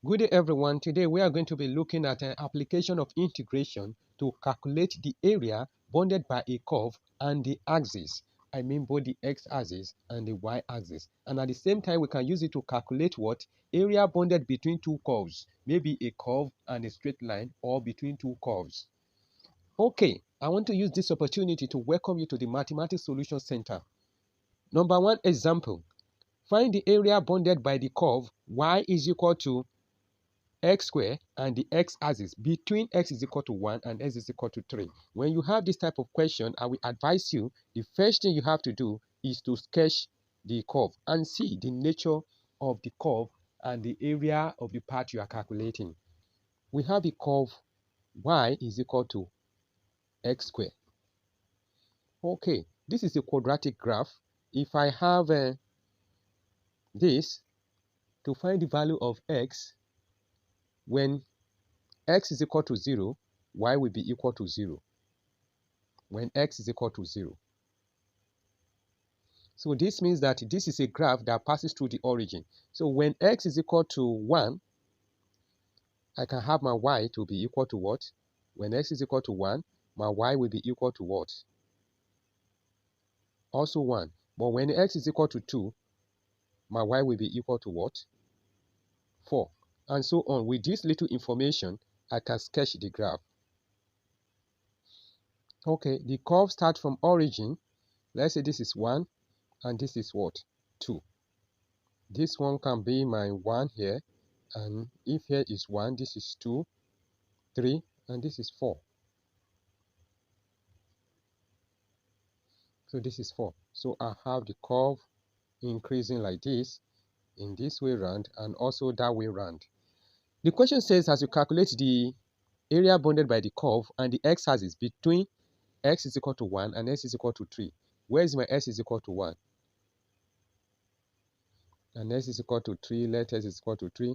Good day everyone. Today we are going to be looking at an application of integration to calculate the area bounded by a curve and the axis. I mean both the x-axis and the y-axis. And at the same time we can use it to calculate what? Area bounded between two curves. Maybe a curve and a straight line, or between two curves. Okay, I want to use this opportunity to welcome you to the Mathematics Solution Center. Number one example. Find the area bounded by the curve y is equal to x squared and the x-axis between x is equal to 1 and x is equal to 3. When you have this type of question, I will advise you, the first thing you have to do is to sketch the curve and see the nature of the curve and the area of the part you are calculating. We have a curve y is equal to x squared. Okay, this is a quadratic graph. If I have this, to find the value of x, when x is equal to 0, y will be equal to 0 when x is equal to 0. So this means that this is a graph that passes through the origin. So when x is equal to 1, I can have my y to be equal to what? When x is equal to 1, my y will be equal to what? Also 1. But when x is equal to 2, my y will be equal to what? 4. And so on. With this little information, I can sketch the graph. Okay, the curve starts from origin. Let's say this is 1 and this is what? 2. This one can be my 1 here, and if here is 1, this is 2, 3, and this is 4. So this is 4. So I have the curve increasing like this, in this way round, and also that way round. The question says, as you calculate the area bounded by the curve and the x-axis between x is equal to 1 and x is equal to 3. Where is my x is equal to 1? And x is equal to 3, let x is equal to 3.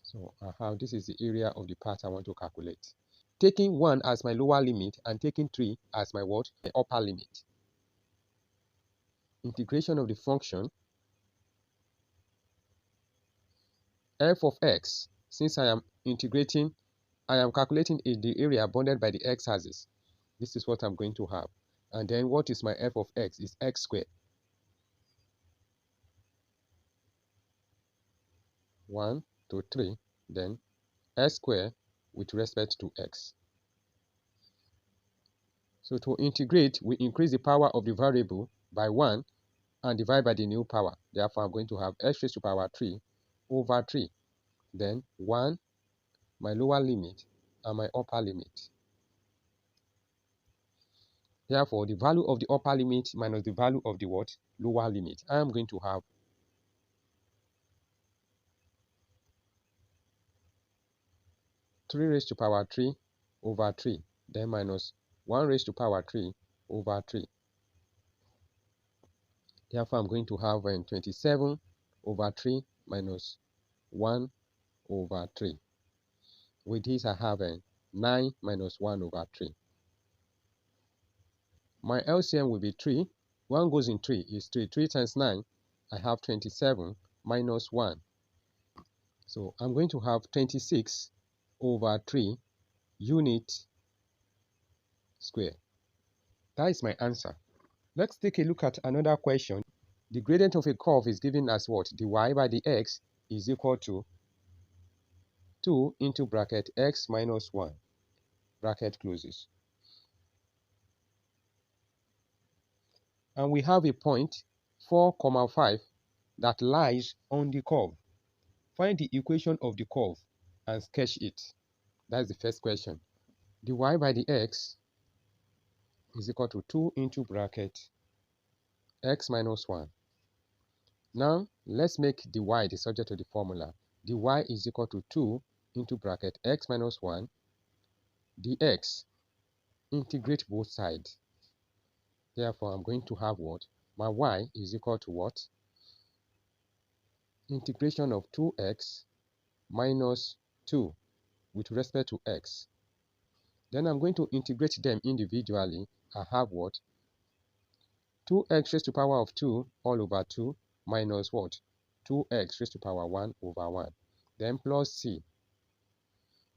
So I have, this is the area of the part I want to calculate. Taking 1 as my lower limit and taking 3 as my what? My upper limit. Integration of the function f of x. Since I am integrating, I am calculating the area bounded by the x-axis. This is what I'm going to have. And then what is my f of x? Is x squared. 1 to 3, then x squared with respect to x. So to integrate, we increase the power of the variable by 1 and divide by the new power. Therefore, I'm going to have x raised to power 3 over 3. Then 1, my lower limit, and my upper limit. Therefore, the value of the upper limit minus the value of the what? Lower limit. I am going to have 3 raised to power 3 over 3. Then minus 1 raised to power 3 over 3. Therefore, I'm going to have 27 over 3 minus 1 over 3. With this, I have 9 minus 1 over 3. My LCM will be 3. 1 goes in 3 is 3. 3 times 9, I have 27 minus 1. So I'm going to have 26 over 3 unit square. That is my answer. Let's take a look at another question. The gradient of a curve is given as what? The y by the x is equal to 2 into bracket x minus 1. Bracket closes. And we have a point 4, 5 that lies on the curve. Find the equation of the curve and sketch it. That's the first question. The y by the x is equal to 2 into bracket x minus 1. Now, let's make the y the subject of the formula. The y is equal to 2 into bracket x minus 1 dx. Integrate both sides. Therefore, I'm going to have what? My y is equal to what? Integration of 2x minus 2 with respect to x. Then I'm going to integrate them individually I have what? 2x raised to the power of 2 all over 2 minus what? 2x raised to the power 1 over 1. Then plus c.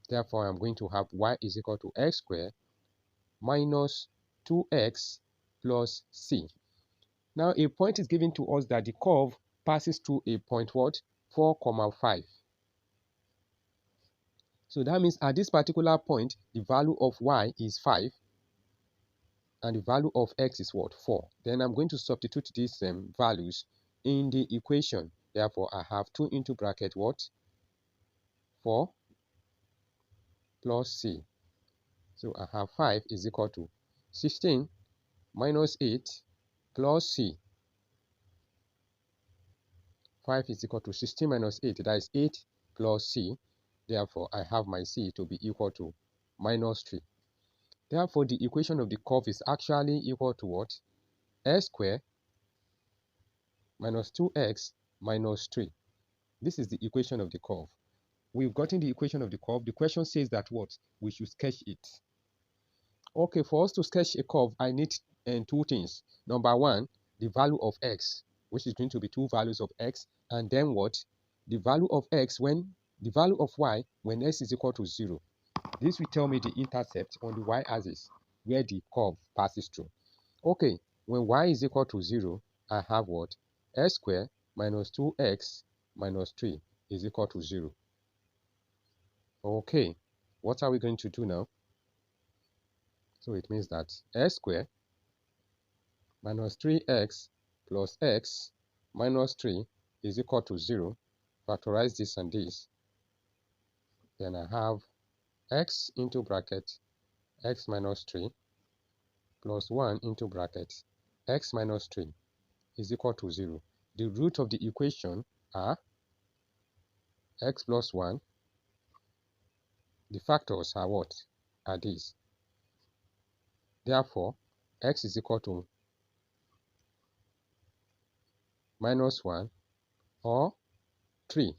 Therefore, I'm going to have y is equal to x squared minus 2x plus c. Now, a point is given to us that the curve passes through a point what? 4, 5. So that means at this particular point, the value of y is 5 and the value of x is what? 4. Then I'm going to substitute these values in the equation. Therefore, I have 2 into bracket what? 4 plus c. So I have 5 is equal to 16 minus 8 plus c. 5 is equal to 16 minus 8, that is 8 plus c. Therefore, I have my c to be equal to minus 3. Therefore, the equation of the curve is actually equal to what? S squared minus 2x minus 3. This is the equation of the curve. We've gotten the equation of the curve. The question says that what? We should sketch it. Okay, for us to sketch a curve, I need two things. Number one, the value of x, which is going to be two values of x, and then what? The value of x when the value of y when x is equal to 0. This will tell me the intercept on the y-axis where the curve passes through. Okay, when y is equal to 0, I have what? S squared minus 2x minus 3 is equal to 0. Okay, what are we going to do now? So it means that s squared minus 3x plus x minus 3 is equal to 0. Factorize this and this. Then I have x into bracket x minus 3 plus 1 into bracket x minus 3 is equal to 0. The root of the equation are x plus 1. The factors are what? Are these. Therefore, x is equal to minus 1 or 3.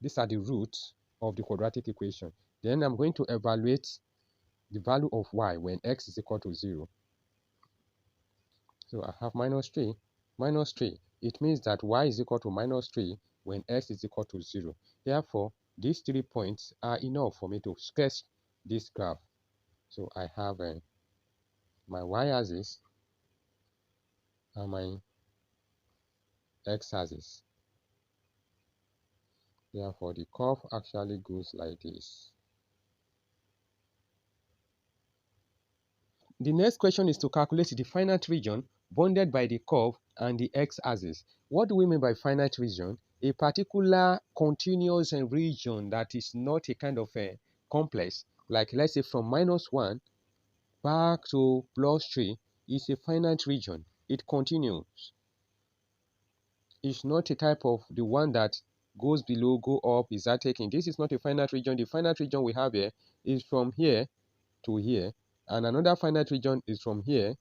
These are the roots of the quadratic equation. Then I'm going to evaluate the value of y when x is equal to 0. So I have minus 3, minus 3. It means that y is equal to minus 3 when x is equal to 0. Therefore, these 3 points are enough for me to sketch this graph. So I have my y-axis and my x-axis. Therefore, the curve actually goes like this. The next question is to calculate the finite region bounded by the curve and the x-axis. What do we mean by finite region? A particular continuous region that is not a kind of a complex, like let's say from -1 back to +3 is a finite region. It continues. It's not a type of the one that goes below, go up, is that taking. This is not a finite region. The finite region we have here is from here to here, and another finite region is from here,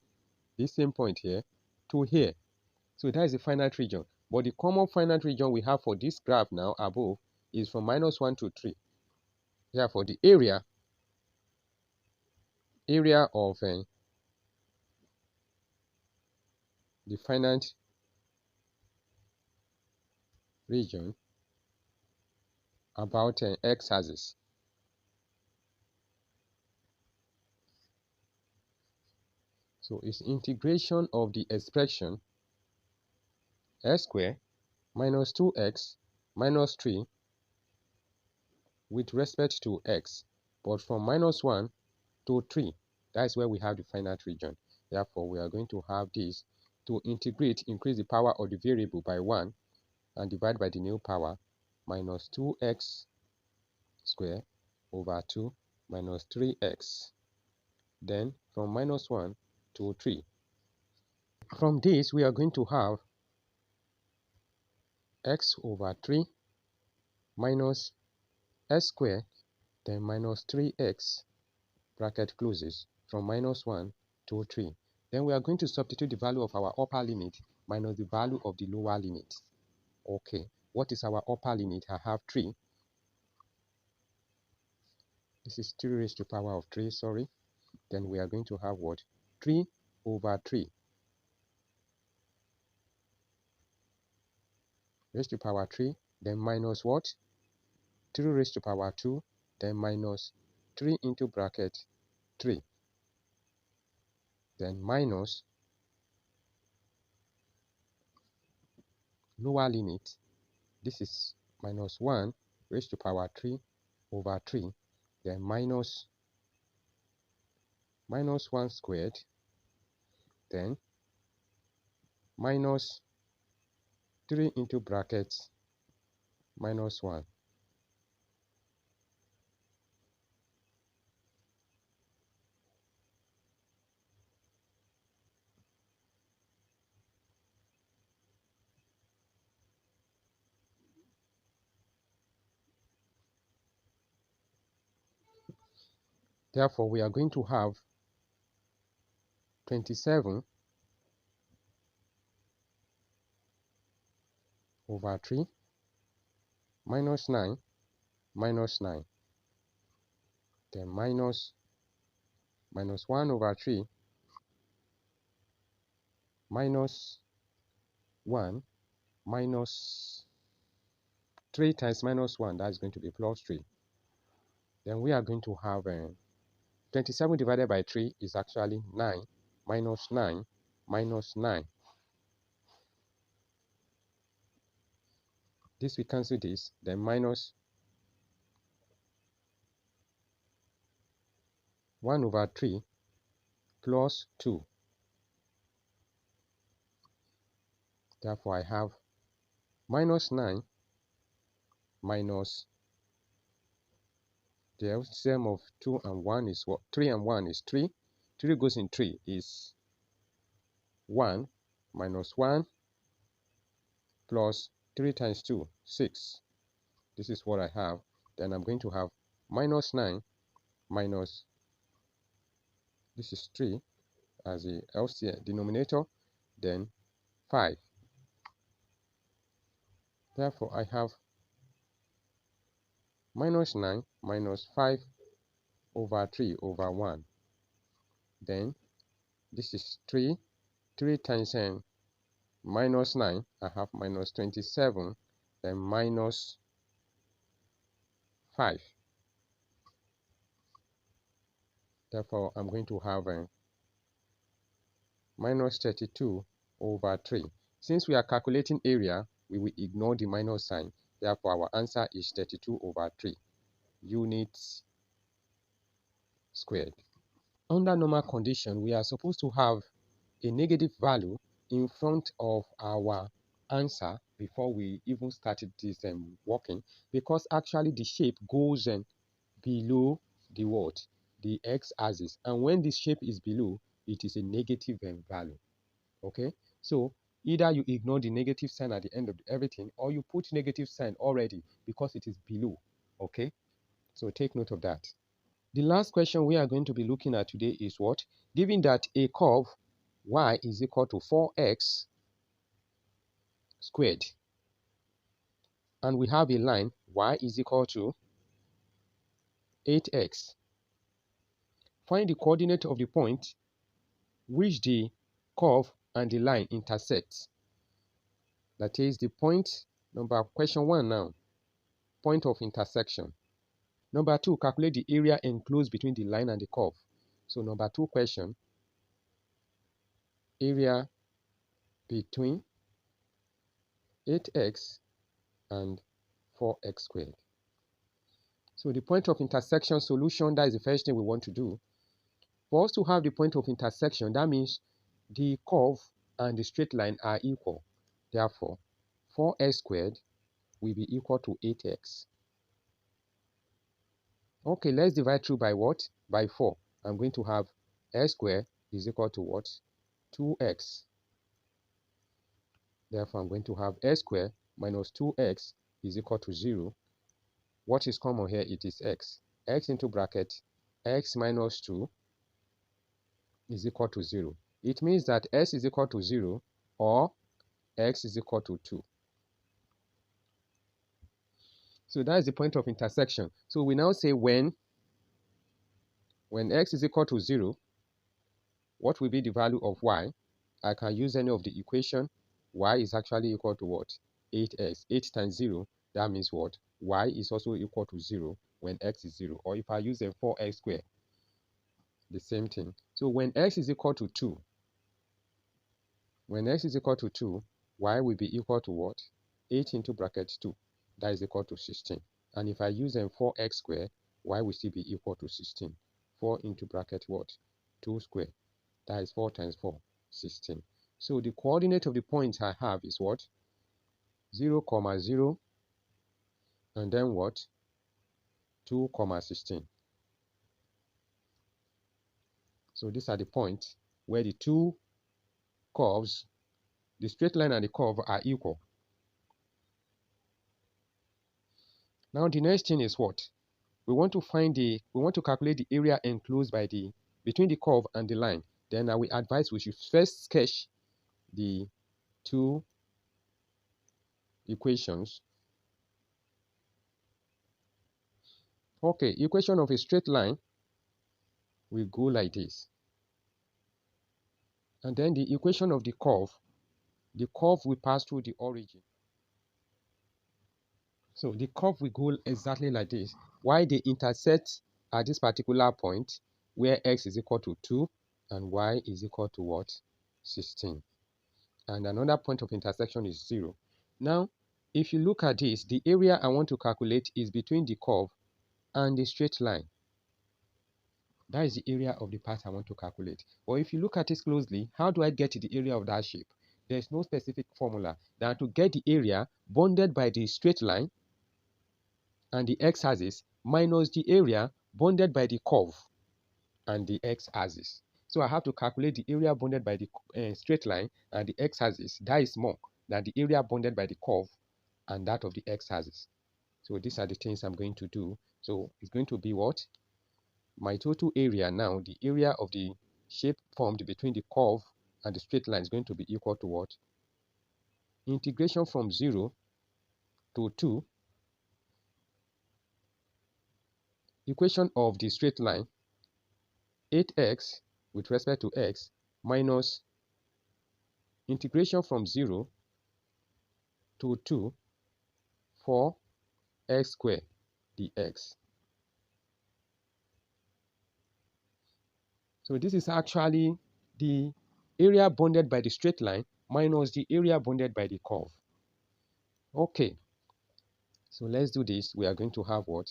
this same point here, to here. So that is the finite region. But the common finite region we have for this graph now above is from -1 to 3. Therefore, the area of the finite region about x-axis. So it's integration of the expression s squared minus 2x minus 3 with respect to x, but from -1 to 3. That is where we have the finite region. Therefore, we are going to have this to integrate, increase the power of the variable by 1 and divide by the new power minus 2x squared over 2 minus 3x. Then from -1 to 3. From this, we are going to have x over 3 minus s squared, then minus 3x, bracket closes, from -1 to 3. Then we are going to substitute the value of our upper limit minus the value of the lower limit. Okay, what is our upper limit? I have 3. This is 3 raised to the power of 3, sorry. Then we are going to have what? 3 over 3 raised to power 3, then minus what? 3 raised to power 2, then minus 3 into bracket 3, then minus lower limit. This is minus 1 raised to power 3 over 3, then minus 1 squared, then minus 3 into brackets minus 1. Therefore, we are going to have 27 over 3 minus 9 minus 9, then minus 1 over 3 minus 1 minus 3 times minus 1, that's going to be plus 3. Then we are going to have 27 divided by 3 is actually 9 minus 9 minus 9. This we cancel this, then minus 1 over 3 plus 2. Therefore, I have minus 9 minus the LCM of 2 and 1 is what? 3 and 1 is 3. 3 goes in 3 is 1 minus 1 plus 3 times 2, 6. This is what I have. Then I'm going to have minus 9 minus, this is 3 as the LCM denominator, then 5. Therefore, I have minus 9 minus 5 over 3 over 1. Then this is 3. 3 times minus 9, I have minus 27, then minus 5. Therefore, I'm going to have minus 32 over 3. Since we are calculating area, we will ignore the minus sign. Therefore, our answer is 32 over 3 units squared. Under normal condition, we are supposed to have a negative value in front of our answer before we even started this working, because actually the shape goes below the what? The x-axis, and when this shape is below, it is a negative value. Okay, so either you ignore the negative sign at the end of everything, or you put negative sign already because it is below. Okay, so take note of that. The last question we are going to be looking at today is what? Given that a curve y is equal to 4x squared, and we have a line y is equal to 8x, find the coordinate of the point which the curve and the line intersect. That is the point number, question 1 now, point of intersection. Number 2, calculate the area enclosed between the line and the curve. So number 2 question, area between 8x and 4x squared. So the point of intersection solution, that is the first thing we want to do. For us to have the point of intersection, that means the curve and the straight line are equal. Therefore, 4x squared will be equal to 8x. Okay, let's divide through by what? By 4. I'm going to have x squared is equal to what? 2x. Therefore, I'm going to have x squared minus 2x is equal to 0. What is common here? It is x. X into bracket x minus 2 is equal to 0. It means that s is equal to 0 or x is equal to 2. So that is the point of intersection. So we now say when x is equal to 0, what will be the value of y? I can use any of the equation. Y is actually equal to what? 8x. 8 times 0, that means what? Y is also equal to 0 when x is 0. Or if I use a 4x squared, the same thing. So when x is equal to 2, when x is equal to 2, y will be equal to what? 8 into bracket 2. That is equal to 16. And if I use a 4x squared, y will still be equal to 16. 4 into bracket what? 2 squared. That is 4 times 4, 16. So the coordinate of the point I have is what? 0, 0, and then what? 2, 16. So these are the points where the two curves, the straight line and the curve, are equal. Now the next thing is what? We want to calculate the area enclosed by between the curve and the line. Then I will advise we should first sketch the two equations. Okay, equation of a straight line will go like this. And then the equation of the curve will pass through the origin. So the curve will go exactly like this. Why they intersect at this particular point where x is equal to 2 and y is equal to what? 16. And another point of intersection is 0. Now, if you look at this, the area I want to calculate is between the curve and the straight line. That is the area of the part I want to calculate. But if you look at it closely, how do I get to the area of that shape? There is no specific formula. Then to get the area bounded by the straight line and the x-axis minus the area bounded by the curve and the x-axis. So I have to calculate the area bounded by the straight line and the x-axis. That is more than the area bounded by the curve and that of the x-axis. So these are the things I'm going to do. So it's going to be what? My total area now, the area of the shape formed between the curve and the straight line is going to be equal to what? Integration from 0 to 2. Equation of the straight line, 8x with respect to x minus integration from 0 to 2 for x squared dx. So this is actually the area bounded by the straight line minus the area bounded by the curve. Okay, so let's do this. We are going to have what?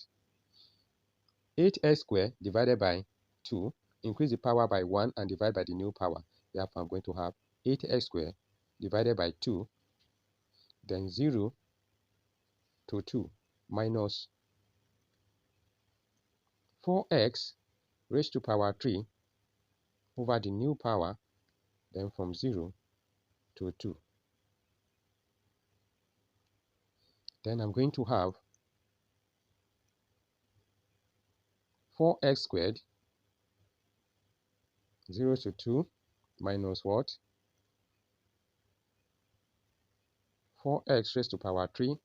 8x squared divided by 2, increase the power by 1 and divide by the new power. Therefore, I'm going to have 8x squared divided by 2, then 0 to 2 minus 4x raised to power 3 over the new power, then from 0 to 2. Then I'm going to have 4x squared 0 to 2 minus what? 4x raised to power 3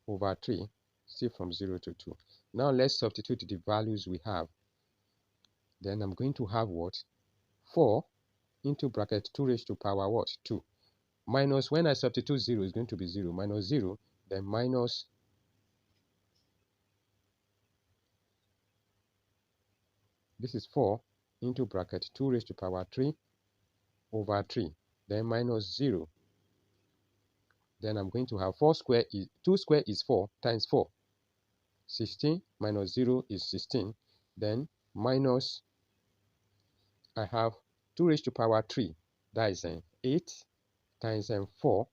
over 3, still from 0 to 2. Now let's substitute the values we have. Then I'm going to have what? 4 into bracket 2 raised to power what? 2. Minus, when I substitute 0, is going to be 0. Minus 0, then minus this is 4 into bracket 2 raised to power 3 over 3. Then minus 0. Then I'm going to have 2 square is 4 times 4. 16 minus 0 is 16. Then minus, I have 2 raised to power 3. That is 8 times 4,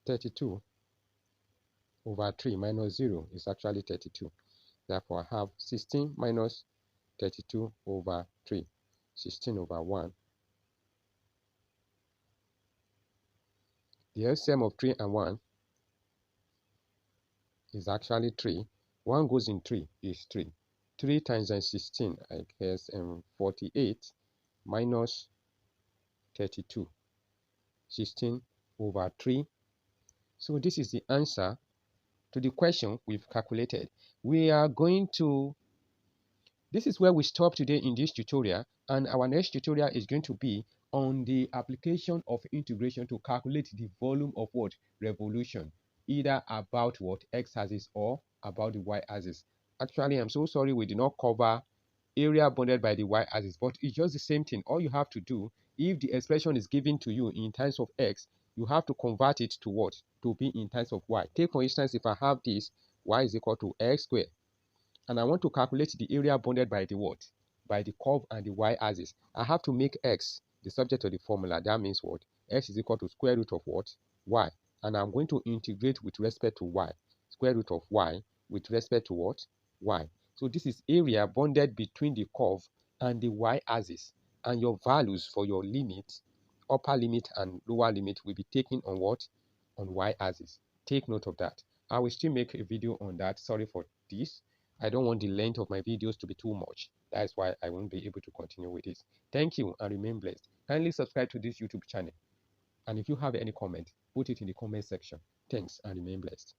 32 over 3 minus 0 is actually 32. Therefore, I have 16 minus 32 over 3. 16 over 1. The LCM of 3 and 1 is actually 3. 1 goes in 3 is 3. 3 times 16, I guess, 48 minus 32. 16 over 3. So this is the answer to the question we've calculated. This is where we stop today in this tutorial, and our next tutorial is going to be on the application of integration to calculate the volume of what? Revolution, either about what? X-axis or about the Y-axis. Actually, I'm so sorry we did not cover area bounded by the Y-axis, but it's just the same thing. All you have to do, if the expression is given to you in terms of X, you have to convert it to what? To be in terms of Y. Take for instance, if I have this, Y is equal to X squared, and I want to calculate the area bounded by the what? By the curve and the Y-axis. I have to make X the subject of the formula. That means what? X is equal to square root of what? Y. And I'm going to integrate with respect to Y. Square root of Y with respect to what? Y. So this is area bounded between the curve and the Y-axis. And your values for your limit, upper limit and lower limit, will be taken on what? On Y-axis. Take note of that. I will still make a video on that. Sorry for this. I don't want the length of my videos to be too much. That's why I won't be able to continue with this. Thank you and remain blessed. Kindly subscribe to this YouTube channel. And if you have any comment, put it in the comment section. Thanks and remain blessed.